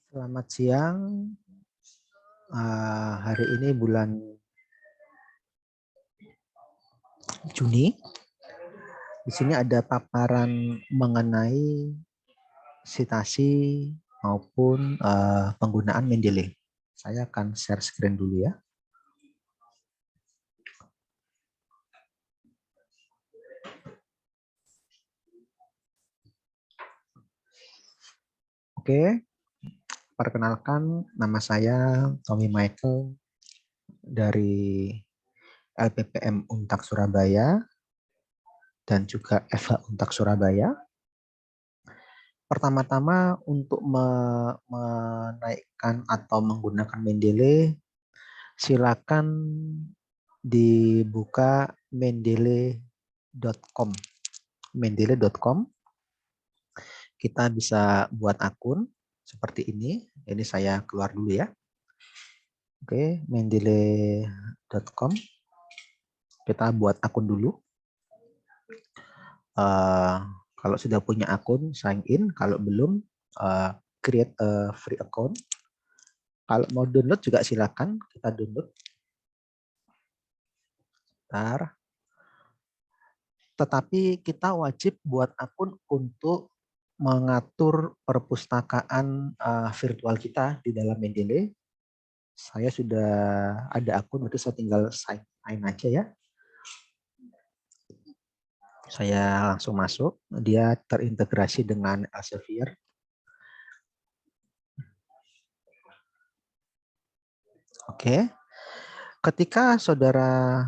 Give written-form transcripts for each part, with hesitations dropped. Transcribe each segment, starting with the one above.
Selamat siang. Hari ini bulan Juni. Di sini ada paparan mengenai citasi maupun penggunaan Mendeley. Saya akan share screen dulu ya. Oke, perkenalkan nama saya Tommy Michael dari LPPM Untak Surabaya dan juga FH Untak Surabaya. Pertama-tama untuk menaikkan atau menggunakan Mendeley, silakan dibuka mendeley.com. Mendeley.com. Kita bisa buat akun seperti ini. Ini saya keluar dulu ya. Oke, mendeley.com. Kita buat akun dulu. Kalau sudah punya akun, sign in. Kalau belum, create a free account. Kalau mau download juga silakan kita download. Bentar. Tetapi kita wajib buat akun untuk mengatur perpustakaan virtual kita di dalam Mendeley. Saya sudah ada akun, berarti saya tinggal sign in aja ya. Saya langsung masuk, dia terintegrasi dengan Elsevier. Oke, ketika saudara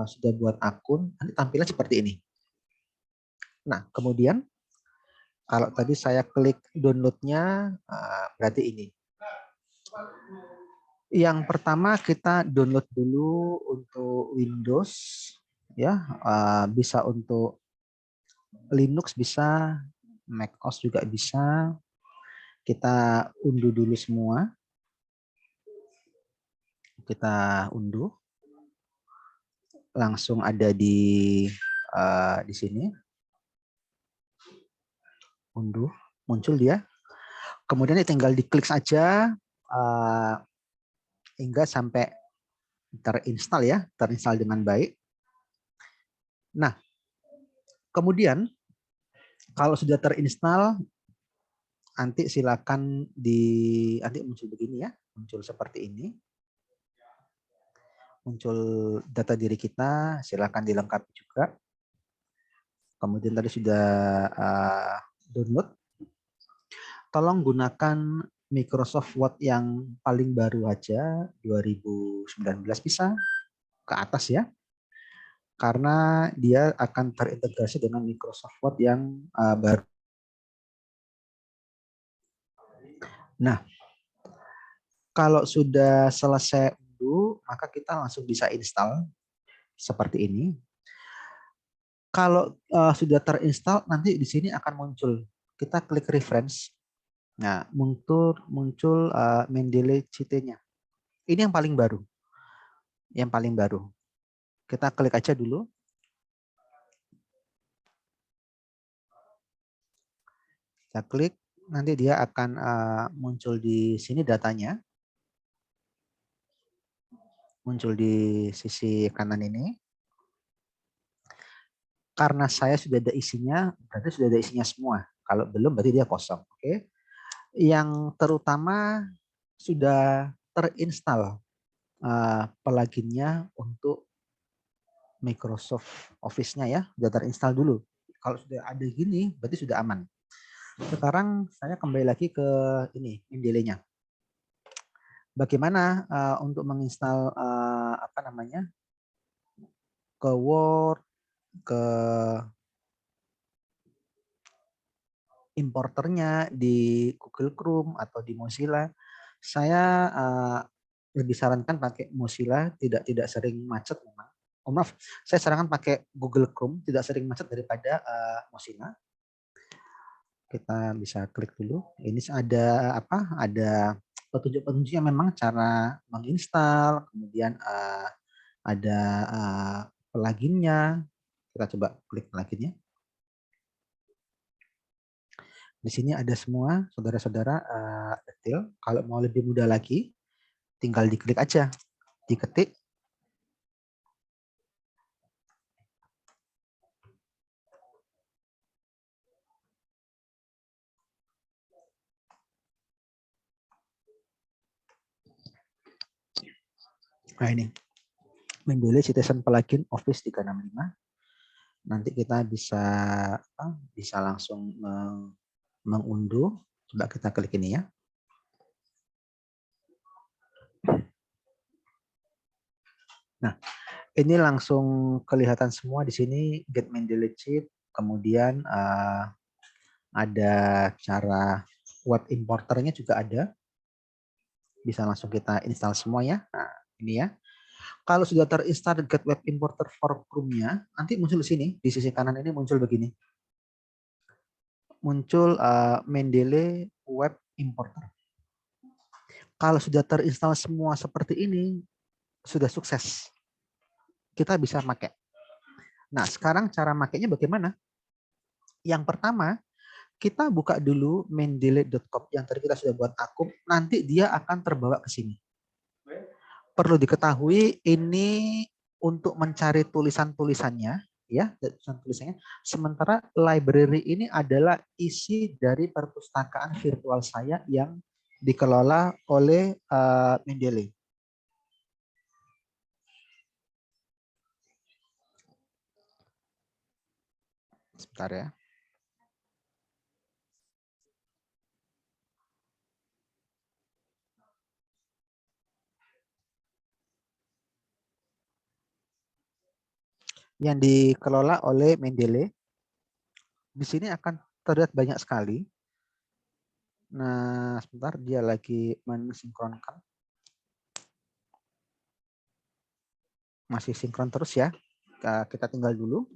sudah buat akun, nanti tampilan seperti ini. Nah, kemudian kalau tadi saya klik download-nya, berarti ini. Yang pertama kita download dulu untuk Windows, ya, bisa untuk Linux bisa, macOS juga bisa. Kita unduh dulu semua. Kita unduh. Langsung ada di sini. Unduh, muncul dia. Kemudian tinggal diklik saja hingga sampai terinstall ya, terinstall dengan baik. Nah, kemudian kalau sudah terinstall, nanti silakan nanti muncul begini ya, muncul seperti ini. Muncul data diri kita, silakan dilengkapi juga. Kemudian tadi sudah download. Tolong gunakan Microsoft Word yang paling baru aja, 2019 bisa ke atas ya. Karena dia akan terintegrasi dengan Microsoft Word yang baru. Nah, kalau sudah selesai unduh, maka kita langsung bisa install seperti ini. Kalau sudah terinstall, nanti di sini akan muncul. Kita klik reference. Nah, muncul Mendeley CT-nya. Ini yang paling baru. Yang paling baru. Kita klik aja dulu. Kita klik, nanti dia akan muncul di sini datanya. Muncul di sisi kanan ini. Karena saya sudah ada isinya, berarti sudah ada isinya semua. Kalau belum, berarti dia kosong. Oke. Yang terutama sudah terinstall pluginnya untuk Microsoft Office-nya ya, sudah terinstall dulu. Kalau sudah ada gini, berarti sudah aman. Sekarang saya kembali lagi ke ini, Mendeley-nya. Bagaimana untuk menginstal ke Word, ke importernya di Google Chrome atau di Mozilla? Saya lebih sarankan pakai Mozilla, tidak sering macet memang. Oh, maaf, saya sarankan pakai Google Chrome, tidak sering macet daripada Mozilla. Kita bisa klik dulu. Ini ada apa? Ada petunjuk-petunjuknya memang cara menginstal, kemudian ada pluginnya. Kita coba klik pluginnya. Di sini ada semua, saudara-saudara, detail. Kalau mau lebih mudah lagi, tinggal diklik aja, diketik. Nah ini, Mendeley Citizen Plugin Office 365. Nanti kita bisa langsung mengunduh. Coba kita klik ini ya. Nah, ini langsung kelihatan semua di sini get Mendeley Cheat, kemudian ada cara web importernya juga ada. Bisa langsung kita install semua ya. Nah, ini ya. Kalau sudah terinstall get web importer for Chrome-nya, nanti muncul di sini, di sisi kanan ini muncul begini. Muncul Mendeley Web Importer. Kalau sudah terinstall semua seperti ini, sudah sukses. Kita bisa pakai. Nah, sekarang cara makainya bagaimana? Yang pertama, kita buka dulu mendeley.com yang tadi kita sudah buat akun, nanti dia akan terbawa ke sini. Perlu diketahui ini untuk mencari tulisan-tulisannya, ya, tulisan-tulisannya. Sementara library ini adalah isi dari perpustakaan virtual saya yang dikelola oleh Mendeley. Sebentar ya. Yang dikelola oleh Mendeley. Di sini akan terlihat banyak sekali. Nah, sebentar dia lagi mensinkronkan. Masih sinkron terus ya. Kita tinggal dulu.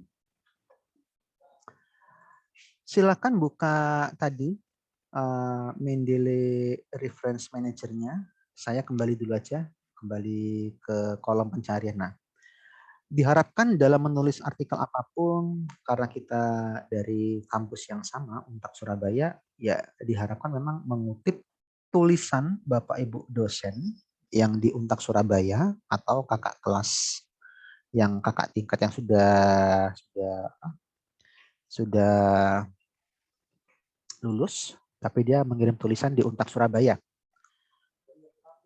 Silakan buka tadi Mendeley Reference Manager-nya. Saya kembali dulu aja, kembali ke kolom pencarian. Nah, diharapkan dalam menulis artikel apapun, karena kita dari kampus yang sama, Untak Surabaya, ya diharapkan memang mengutip tulisan Bapak Ibu dosen yang di Untak Surabaya atau kakak kelas yang kakak tingkat yang sudah lulus, tapi dia mengirim tulisan di Untak Surabaya.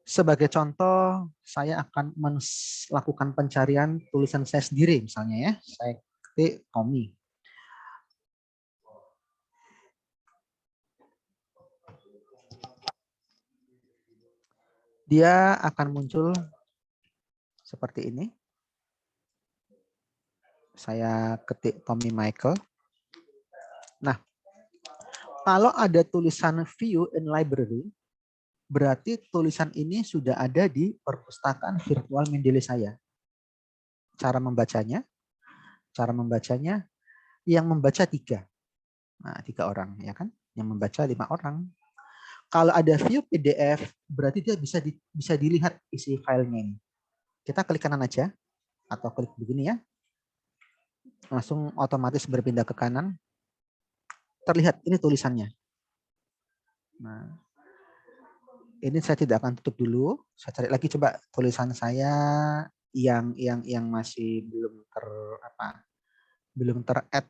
Sebagai contoh, saya akan melakukan pencarian tulisan saya sendiri, misalnya ya, saya ketik Tommy. Dia akan muncul seperti ini. Saya ketik Tommy Michael. Nah, kalau ada tulisan view in library, berarti tulisan ini sudah ada di perpustakaan virtual Mendeley saya. Cara membacanya, yang membaca 3. Nah, 3 orang, ya kan? Yang membaca 5 orang. Kalau ada view PDF, berarti dia bisa dilihat isi filenya ini. Kita klik kanan aja, atau klik begini ya. Langsung otomatis berpindah ke kanan. Terlihat, ini tulisannya. Nah, ini saya tidak akan tutup dulu. Saya cari lagi coba tulisan saya yang masih belum ter-add.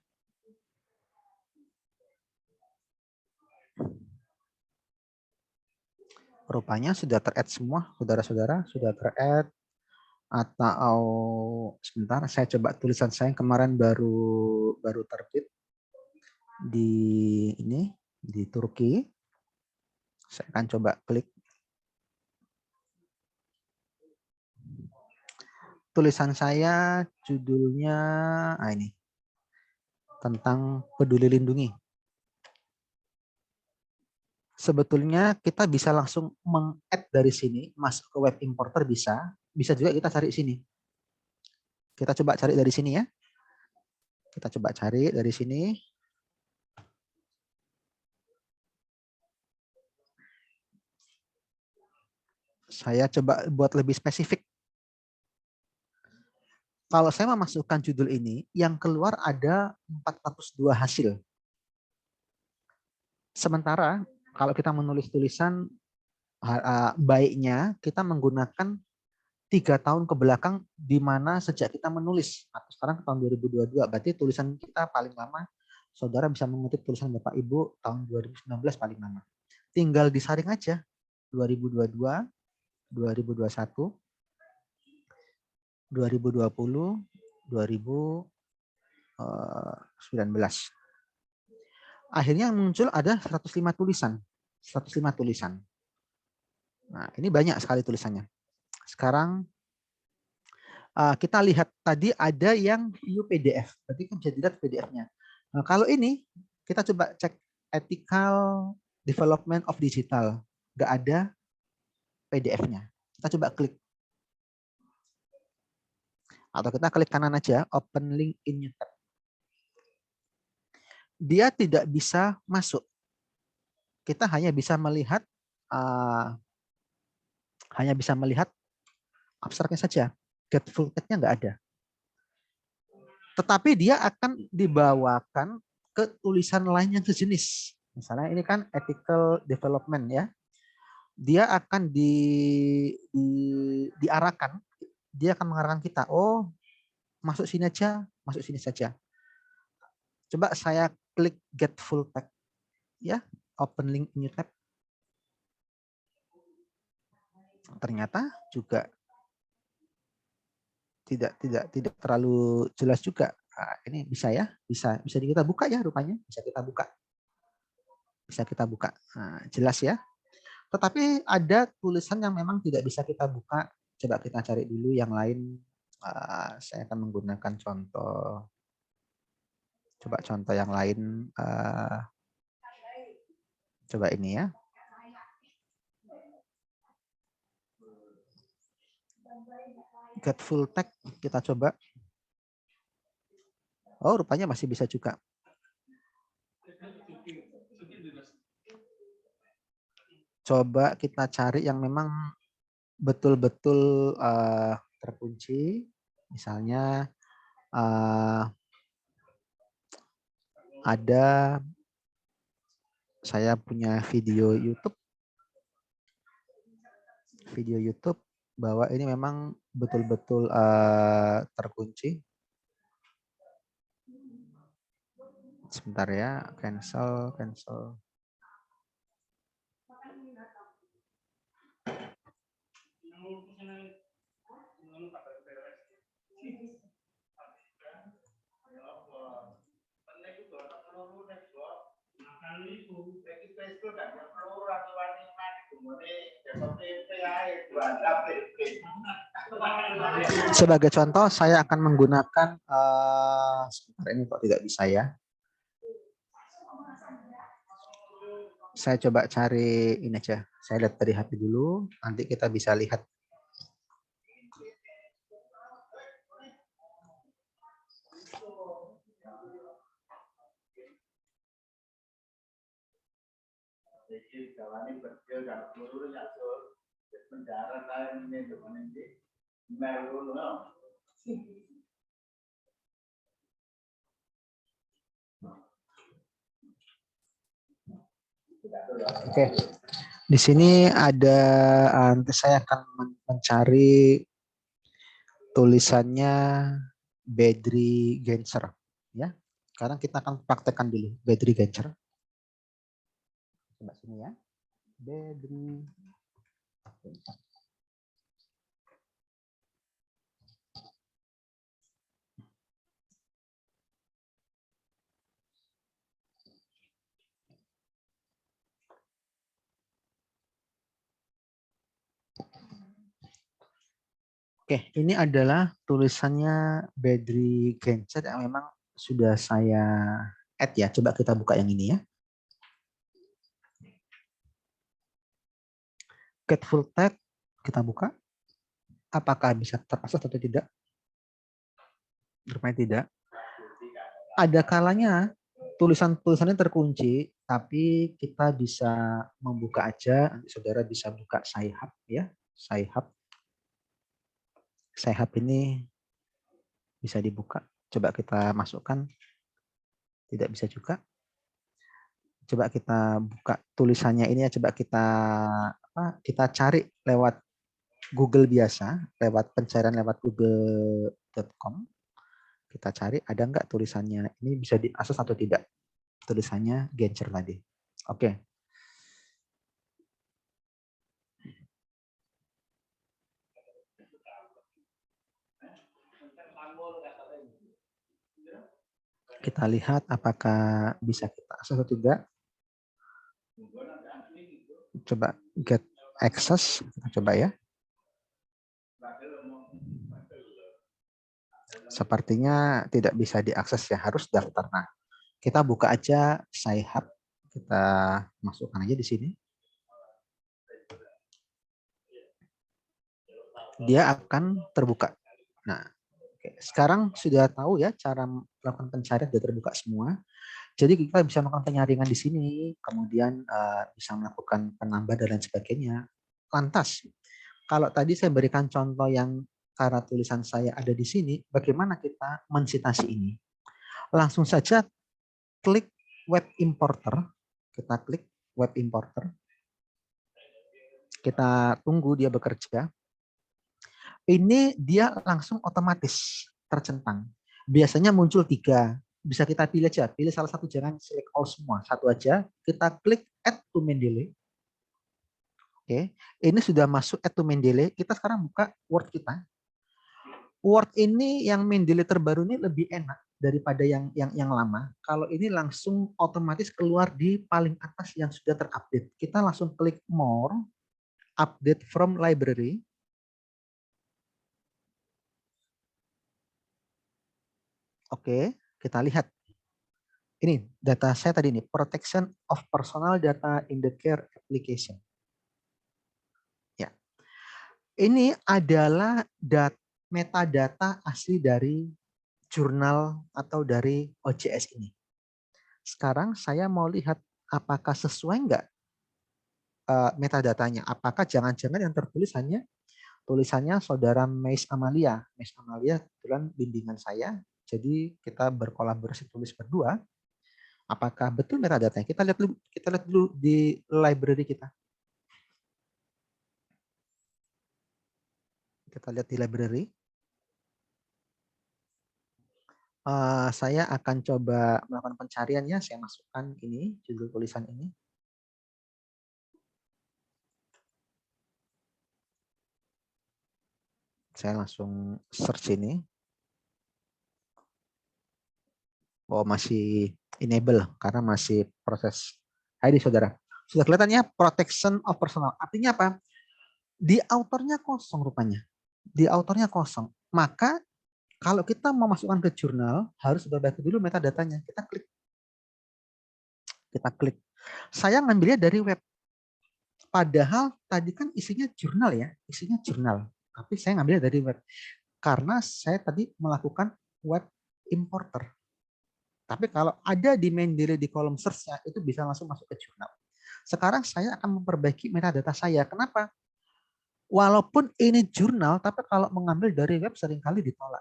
Rupanya sudah ter-add semua, saudara-saudara, sudah ter-add. Atau sebentar, saya coba tulisan saya yang kemarin baru terbit di Turki. Saya akan coba klik. Tulisan saya judulnya ini tentang peduli lindungi. Sebetulnya kita bisa langsung meng-add dari sini, masuk ke web importer bisa juga kita cari sini. Kita coba cari dari sini ya. Kita coba cari dari sini. Saya coba buat lebih spesifik. Kalau saya memasukkan judul ini, yang keluar ada 402 hasil. Sementara kalau kita menulis tulisan, baiknya kita menggunakan 3 tahun ke belakang, di mana sejak kita menulis. Atau sekarang ke tahun 2022, berarti tulisan kita paling lama, saudara bisa mengutip tulisan Bapak Ibu tahun 2019 paling lama. Tinggal disaring aja, 2022, 2021, 2020, 2019. Akhirnya muncul ada 105 tulisan. 105 tulisan. Nah, ini banyak sekali tulisannya. Sekarang kita lihat tadi ada yang view PDF. Berarti kan bisa dilihat PDF-nya. Nah, kalau ini kita coba cek ethical development of digital. Nggak ada PDF-nya. Kita coba klik. Atau kita klik kanan aja, open link in new tab. Dia tidak bisa masuk. Kita hanya bisa melihat abstraknya saja. Get full text-nya nggak ada. Tetapi dia akan dibawakan ke tulisan lain yang sejenis. Misalnya ini kan ethical development ya. Dia akan diarahkan, dia akan mengarahkan kita, oh masuk sini aja, masuk sini saja. Coba saya klik get full text ya, open link new tab. Ternyata juga tidak terlalu jelas juga. Nah, ini bisa ya, bisa kita buka ya, rupanya bisa kita buka. Nah, jelas ya. Tetapi ada tulisan yang memang tidak bisa kita buka. Coba kita cari dulu yang lain. Saya akan menggunakan contoh. Coba contoh yang lain. Coba ini ya. Get full text kita coba. Oh, rupanya masih bisa juga. Coba kita cari yang memang betul-betul terkunci. Misalnya ada saya punya video YouTube bahwa ini memang betul-betul terkunci. Sebentar ya, cancel. Sebagai contoh, saya akan menggunakan sebentar, ini kok tidak bisa ya. Saya coba cari ini aja. Saya lihat dari HP dulu, nanti kita bisa lihat. Oke, di sini ada, nanti saya akan mencari tulisannya Bedri Gencer. Ya, sekarang kita akan praktekkan dulu Bedri Gencer. Coba sini ya, Bedri Gencer. Oke, ini adalah tulisannya Bedri Gencer yang memang sudah saya add ya. Coba kita buka yang ini ya. Get full text, kita buka. Apakah bisa terakses atau tidak? Rupanya tidak. Ada kalanya tulisannya terkunci, tapi kita bisa membuka aja. Nanti saudara bisa buka Sci-Hub ya. Sci-Hub ini bisa dibuka. Coba kita masukkan. Tidak bisa juga. Coba kita buka tulisannya ini ya, coba kita cari lewat Google biasa, lewat pencarian lewat google.com. Kita cari ada nggak tulisannya, ini bisa diakses atau tidak tulisannya Genscher tadi. Oke. Kita lihat apakah bisa kita akses atau tidak. Coba get access, kita coba ya. Sepertinya tidak bisa diakses ya, harus daftar. Nah, kita buka aja Sci-Hub, kita masukkan aja di sini. Dia akan terbuka. Nah, sekarang sudah tahu ya cara melakukan pencarian, sudah terbuka semua. Jadi kita bisa melakukan penyaringan di sini, kemudian bisa melakukan penambah dan lain sebagainya. Lantas, kalau tadi saya berikan contoh yang karena tulisan saya ada di sini, bagaimana kita mensitasi ini? Langsung saja klik web importer. Kita klik web importer. Kita tunggu dia bekerja. Ini dia langsung otomatis tercentang. Biasanya muncul 3. Bisa kita pilih aja. Pilih salah satu, jangan select all semua. Satu aja. Kita klik add to Mendeley. Oke. Ini sudah masuk add to Mendeley. Kita sekarang buka Word kita. Word ini yang Mendeley terbaru ini lebih enak daripada yang lama. Kalau ini langsung otomatis keluar di paling atas yang sudah terupdate. Kita langsung klik more, update from library. Oke, kita lihat. Ini data saya tadi ini, protection of personal data in the care application. Ya. Ini adalah metadata asli dari jurnal atau dari OJS ini. Sekarang saya mau lihat apakah sesuai enggak metadatanya. Apakah jangan-jangan yang tertulis hanya tulisannya saudara Mais Amalia. Mais Amalia kebetulan bimbingan saya. Jadi kita berkolaborasi tulis berdua. Apakah betul metadatanya? Kita lihat dulu di library kita. Kita lihat di library. Saya akan coba melakukan pencariannya. Saya masukkan ini, judul tulisan ini. Saya langsung search ini. Oh, masih enable karena masih proses ID, saudara. Sudah kelihatan ya, protection of personal. Artinya apa? Di autornya kosong rupanya. Di autornya kosong. Maka kalau kita mau masukkan ke jurnal, harus berbaiki dulu metadatanya. Kita klik. Kita klik. Saya ngambilnya dari web. Padahal tadi kan isinya jurnal ya. Isinya jurnal. Tapi saya ngambilnya dari web. Karena saya tadi melakukan web importer. Tapi kalau ada di Mendeley di kolom search-nya, itu bisa langsung masuk ke jurnal. Sekarang saya akan memperbaiki metadata saya. Kenapa? Walaupun ini jurnal, tapi kalau mengambil dari web seringkali ditolak.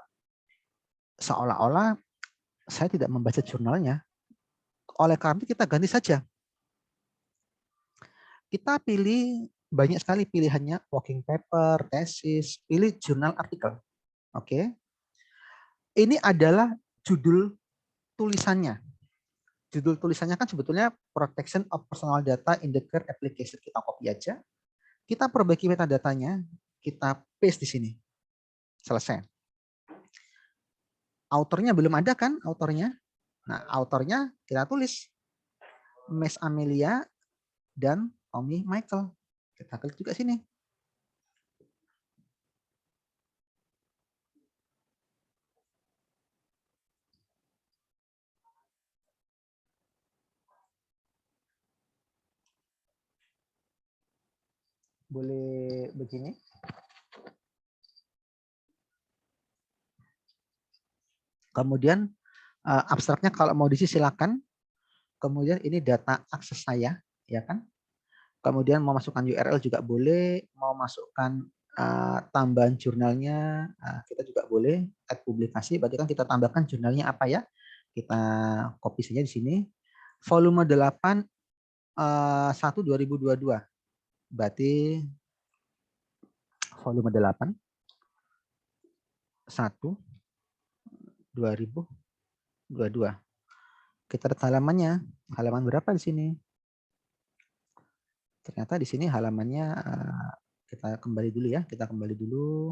Seolah-olah saya tidak membaca jurnalnya. Oleh karena itu kita ganti saja. Kita pilih banyak sekali pilihannya, working paper, tesis, pilih jurnal artikel. Oke. Ini adalah judul tulisannya. Judul tulisannya kan sebetulnya Protection of Personal Data in the Care Application. Kita copy aja. Kita perbaiki metadatanya, kita paste di sini. Selesai. Autornya belum ada kan, autornya? Nah, autornya kita tulis Mais Amelia dan Tommy Michael. Kita klik juga sini. Boleh begini. Kemudian abstraknya kalau mau diisi silakan. Kemudian ini data akses saya, ya kan? Kemudian mau masukkan URL juga boleh, mau masukkan tambahan jurnalnya kita juga boleh, add publikasi, berarti kan kita tambahkan jurnalnya apa ya? Kita copy saja di sini. Volume 8 1/2022. Berarti volume 8 1/2022. Kita lihat halamannya. Halaman berapa di sini? Ternyata di sini halamannya kita kembali dulu ya. Kita kembali dulu.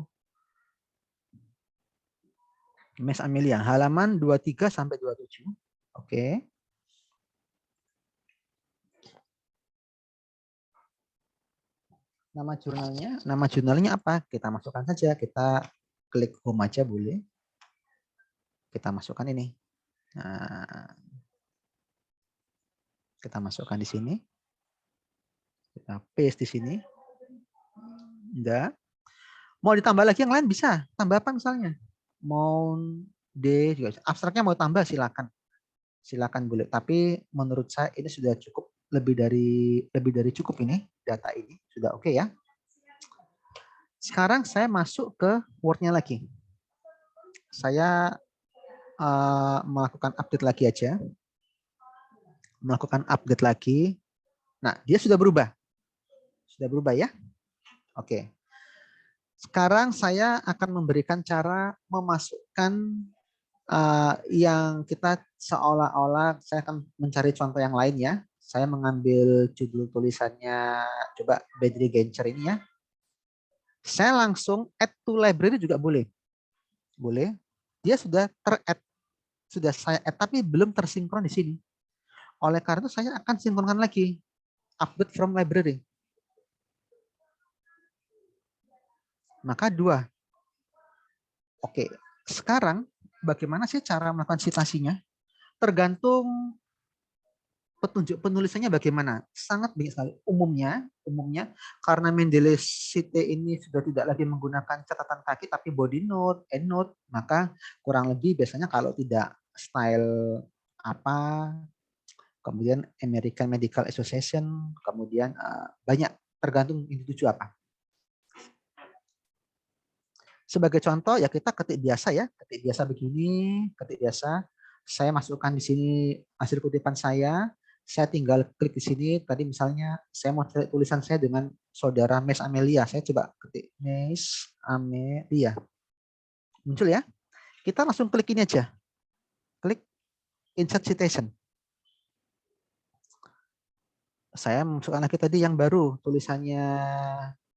Mes Amelia, halaman 23 sampai 27. Oke. Nama jurnalnya apa? Kita masukkan saja. Kita klik home aja boleh. Kita masukkan ini. Nah, kita masukkan di sini. Kita paste di sini. Enggak. Mau ditambah lagi yang lain bisa. Tambah apa misalnya? Mau D juga. Abstraknya mau tambah silakan. Silakan boleh. Tapi menurut saya ini sudah cukup, lebih dari cukup ini, data ini sudah oke ya. Sekarang saya masuk ke Word-nya lagi. Saya melakukan update lagi aja. Melakukan update lagi. Nah, dia sudah berubah. Sudah berubah ya. Oke. Sekarang saya akan memberikan cara memasukkan yang kita seolah-olah, saya akan mencari contoh yang lain ya. Saya mengambil judul tulisannya, coba Badri Gencer ini ya. Saya langsung add to library juga boleh. Boleh. Dia sudah ter-add. Sudah saya add, tapi belum tersinkron di sini. Oleh karena itu saya akan sinkronkan lagi. Update from library. Maka 2. Oke. Sekarang bagaimana sih cara melakukan citasinya? Tergantung petunjuk penulisannya bagaimana. Sangat banyak sekali. Umumnya karena Mendeley Cite ini sudah tidak lagi menggunakan catatan kaki tapi body note, end note, maka kurang lebih biasanya kalau tidak style apa, kemudian American Medical Association, kemudian banyak, tergantung yang dituju apa. Sebagai contoh ya kita ketik biasa ya, ketik biasa begini, ketik biasa. Saya masukkan di sini hasil kutipan saya tinggal klik di sini. Tadi misalnya saya mau cari tulisan saya dengan saudara Mes Amelia. Saya coba ketik Mes Amelia. Muncul ya. Kita langsung klik ini aja. Klik insert citation. Saya masukkan lagi tadi yang baru, tulisannya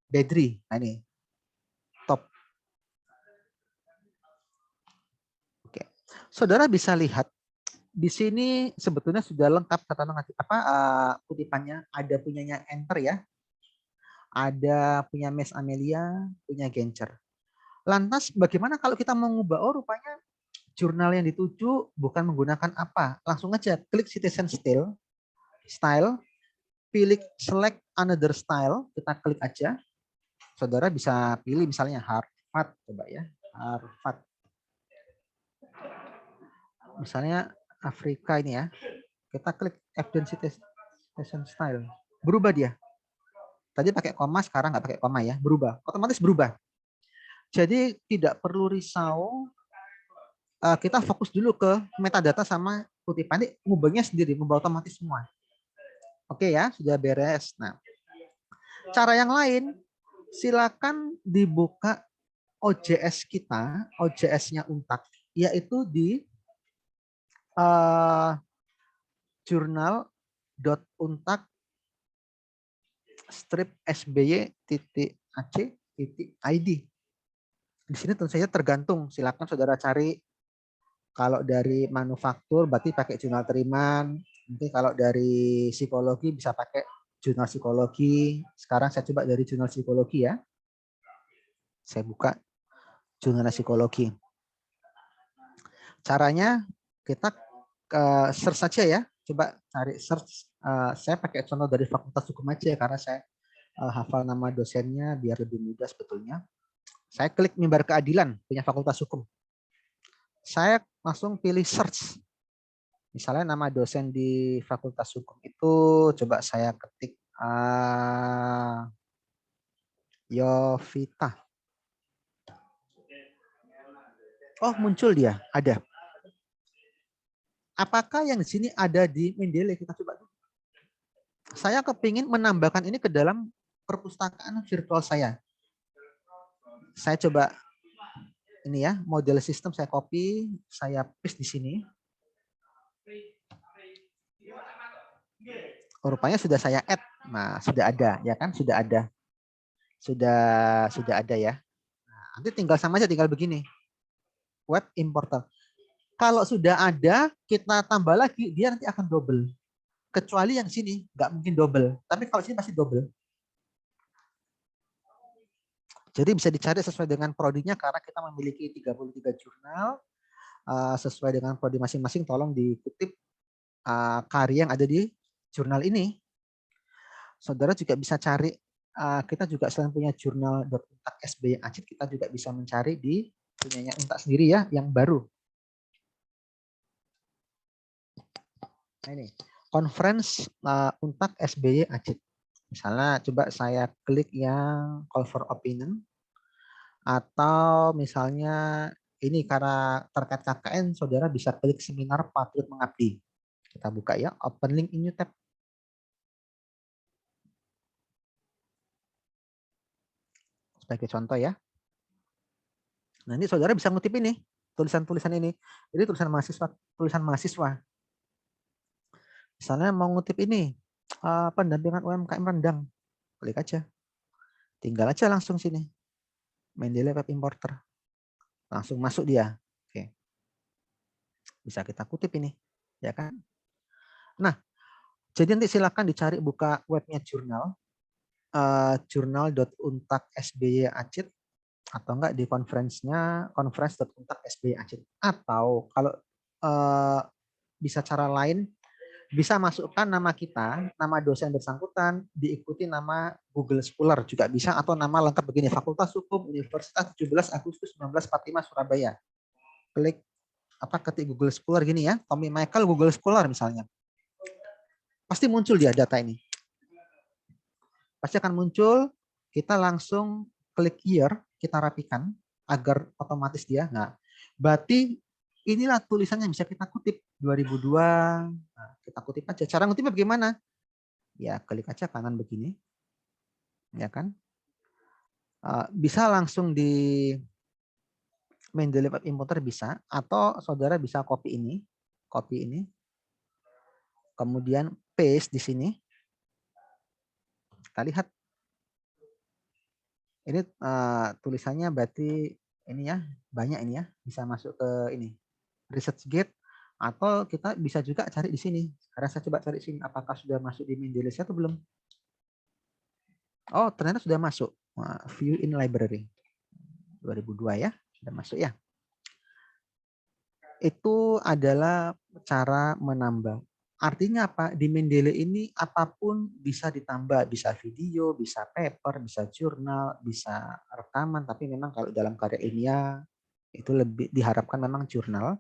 Badri. Nah ini. Top. Oke. Saudara bisa lihat di sini sebetulnya sudah lengkap kutipannya, ada punyanya Enter ya. Ada punya Mes Amelia, punya Gencer. Lantas bagaimana kalau kita mengubah, oh rupanya jurnal yang dituju bukan menggunakan apa? Langsung aja klik citizen style, pilih select another style, kita klik aja. Saudara bisa pilih misalnya Harvard, coba ya, Harvard. Misalnya Afrika ini ya. Kita klik evidence citation style. Berubah dia. Tadi pakai koma, sekarang nggak pakai koma ya. Berubah. Otomatis berubah. Jadi tidak perlu risau. Kita fokus dulu ke metadata sama kutipan. Ini ngubahnya sendiri, ngubah otomatis semua. Oke ya, sudah beres. Nah, cara yang lain, silakan dibuka OJS kita, OJS-nya Untak, yaitu di jurnal.untak sby.ac.id. Di sini tentu saja tergantung, silakan saudara cari. Kalau dari manufaktur berarti pakai jurnal teriman. Nanti kalau dari psikologi bisa pakai jurnal psikologi. Sekarang saya coba dari jurnal psikologi ya. Saya buka jurnal psikologi. Caranya kita search saja ya. Coba cari search. Saya pakai contoh dari Fakultas Hukum aja karena saya hafal nama dosennya biar lebih mudah sebetulnya. Saya klik mimbar keadilan punya Fakultas Hukum. Saya langsung pilih search. Misalnya nama dosen di Fakultas Hukum itu coba saya ketik Yovita. Oh, muncul dia, ada. Apakah yang di sini ada di Mendeley? Kita coba. Saya kepingin menambahkan ini ke dalam perpustakaan virtual saya. Saya coba ini ya, model sistem saya copy, saya paste di sini. Rupanya sudah saya add. Nah, sudah ada ya kan? Sudah ada. Sudah ada ya. Nah, nanti tinggal sama aja, tinggal begini. Web importer. Kalau sudah ada, kita tambah lagi, dia nanti akan double. Kecuali yang sini, nggak mungkin double. Tapi kalau sini pasti double. Jadi bisa dicari sesuai dengan prodinya karena kita memiliki 33 jurnal. Sesuai dengan prodi masing-masing, tolong dikutip karya yang ada di jurnal ini. Saudara juga bisa cari, kita juga selain punya jurnal .untak SBY Acit, kita juga bisa mencari di punyanya Untak sendiri ya, yang baru. Nah ini, conference Untak SBY Acit. Misalnya coba saya klik yang call for opinion, atau misalnya ini karena terkait KKN, saudara bisa klik seminar Patriot Mengabdi. Kita buka ya, open link in new tab. Sebagai contoh ya. Nah ini saudara bisa ngutip ini, tulisan-tulisan ini. Ini tulisan mahasiswa. Misalnya mau ngutip ini, pendampingan UMKM Rendang. Klik aja. Tinggal aja langsung sini. Mendeley Web Importer. Langsung masuk dia. Oke. Bisa kita kutip ini. Ya kan? Nah, jadi nanti silakan dicari buka webnya jurnal. Jurnal.untak.sby.acit atau enggak di conference-nya conference.untak.sby.acit. Atau kalau bisa cara lain, bisa masukkan nama kita, nama dosen bersangkutan, diikuti nama Google Scholar juga bisa, atau nama lengkap begini, Fakultas Hukum Universitas 17 Agustus 1945 Surabaya. Klik ketik Google Scholar gini ya, Tommy Michael Google Scholar misalnya. Pasti muncul dia data ini. Pasti akan muncul, kita langsung klik here, kita rapikan agar otomatis dia. Nah, berarti inilah tulisannya yang bisa kita kutip 2002. Nah, kita kutip aja. Cara ngutipnya bagaimana? Ya, klik aja kanan begini. Ya kan? Bisa langsung di Mendeley Web Importer bisa, atau saudara bisa copy ini. Kemudian paste di sini. Kita lihat. Ini tulisannya berarti ini ya, banyak ini ya, bisa masuk ke ini. ResearchGate, atau kita bisa juga cari di sini. Sekarang saya coba cari sini, apakah sudah masuk di Mendeley atau belum? Oh, ternyata sudah masuk. View in library. 2002 ya, sudah masuk ya. Itu adalah cara menambah. Artinya apa? Di Mendeley ini apapun bisa ditambah, bisa video, bisa paper, bisa jurnal, bisa rekaman. Tapi memang kalau dalam karya ilmiah itu lebih diharapkan memang jurnal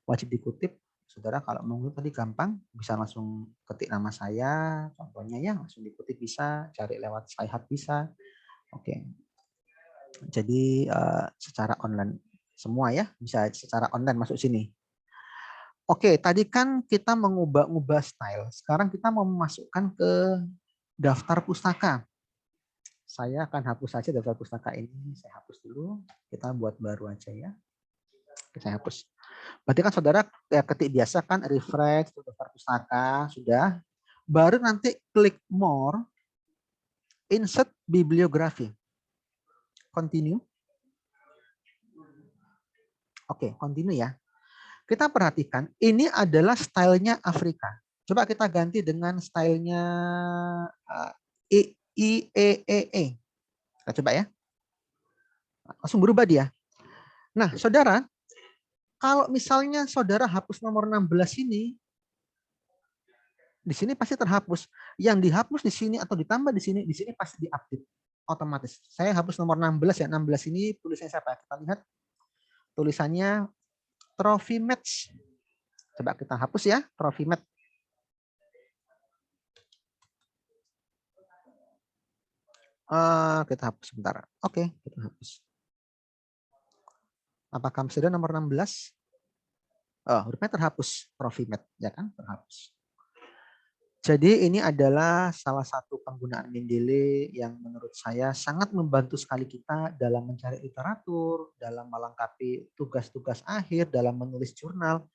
wajib dikutip. Saudara kalau mau tadi gampang, bisa langsung ketik nama saya, contohnya ya, langsung dikutip bisa, cari lewat Skyhub bisa. Oke. Jadi secara online semua ya, bisa secara online masuk sini. Oke, tadi kan kita mengubah-ubah style. Sekarang kita mau memasukkan ke daftar pustaka. Saya akan hapus saja daftar pustaka ini. Saya hapus dulu. Kita buat baru aja ya. Oke, saya hapus. Berarti kan saudara ketik biasa kan refresh daftar pustaka sudah. Baru nanti klik more, insert bibliografi. Continue. Oke, continue ya. Kita perhatikan, ini adalah stylenya Afrika. Coba kita ganti dengan stylenya IEEE. Kita coba ya. Langsung berubah dia. Nah, saudara, kalau misalnya saudara hapus nomor 16 ini, di sini pasti terhapus. Yang dihapus di sini atau ditambah di sini pasti diupdate otomatis. Saya hapus nomor 16 ya. 16 ini tulisannya siapa? Kita lihat. Tulisannya Trophy Match. Coba kita hapus ya, Trophy Match. Kita hapus sebentar. Oke, kita hapus. Apakah sudah nomor 16? Oh, rupanya terhapus Trophy Match, ya kan? Terhapus. Jadi ini adalah salah satu penggunaan Mendeley yang menurut saya sangat membantu sekali kita dalam mencari literatur, dalam melengkapi tugas-tugas akhir, dalam menulis jurnal.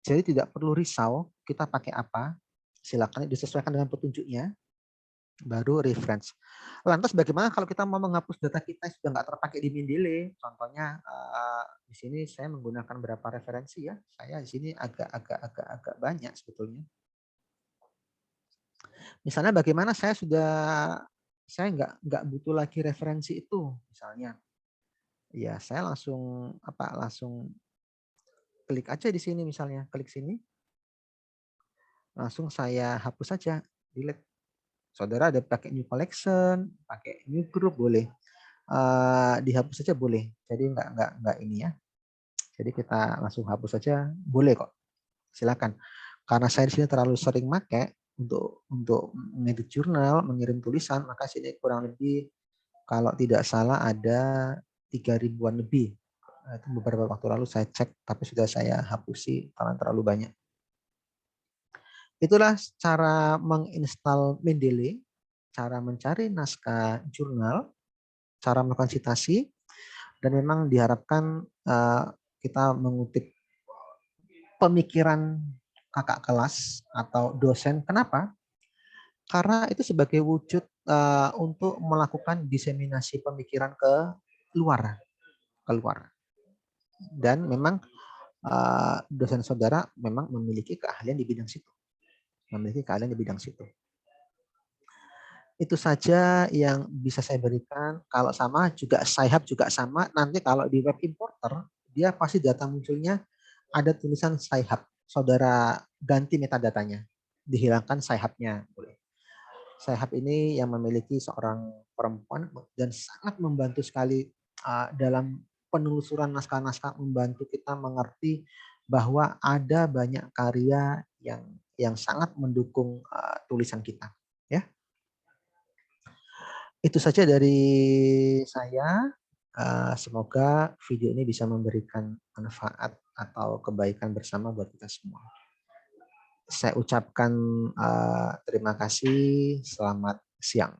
Jadi tidak perlu risau kita pakai apa, silakan disesuaikan dengan petunjuknya, baru reference. Lantas bagaimana kalau kita mau menghapus data kita yang sudah nggak terpakai di Mendeley? Contohnya di sini saya menggunakan berapa referensi ya? Saya di sini agak banyak sebetulnya. Misalnya bagaimana saya nggak butuh lagi referensi itu misalnya. Ya saya langsung klik aja di sini misalnya, klik sini, langsung saya hapus saja, delete. Saudara ada pakai new collection, pakai new group boleh. Dihapus saja boleh. Jadi nggak ini ya. Jadi kita langsung hapus saja boleh kok. Silakan. Karena saya di sini terlalu sering pakai untuk mengedit jurnal, mengirim tulisan, maka sini kurang lebih kalau tidak salah ada 3.000-an lebih. Itu beberapa waktu lalu saya cek, tapi sudah saya hapusi karena terlalu banyak. Itulah cara menginstal Mendeley, cara mencari naskah jurnal, cara melakukan citasi, dan memang diharapkan kita mengutip pemikiran kakak kelas atau dosen. Kenapa? Karena itu sebagai wujud untuk melakukan diseminasi pemikiran ke luar. Dan memang dosen saudara memang memiliki keahlian di bidang situ. Itu saja yang bisa saya berikan. Kalau sama juga Sci-Hub juga sama. Nanti kalau di web importer, dia pasti data munculnya ada tulisan Sci-Hub. Saudara ganti metadatanya. Dihilangkan Sci-Hub-nya. Sci-Hub ini yang memiliki seorang perempuan dan sangat membantu sekali dalam penelusuran naskah-naskah, membantu kita mengerti bahwa ada banyak karya yang sangat mendukung tulisan kita. Ya, itu saja dari saya. Semoga video ini bisa memberikan manfaat atau kebaikan bersama buat kita semua. Saya ucapkan terima kasih. Selamat siang.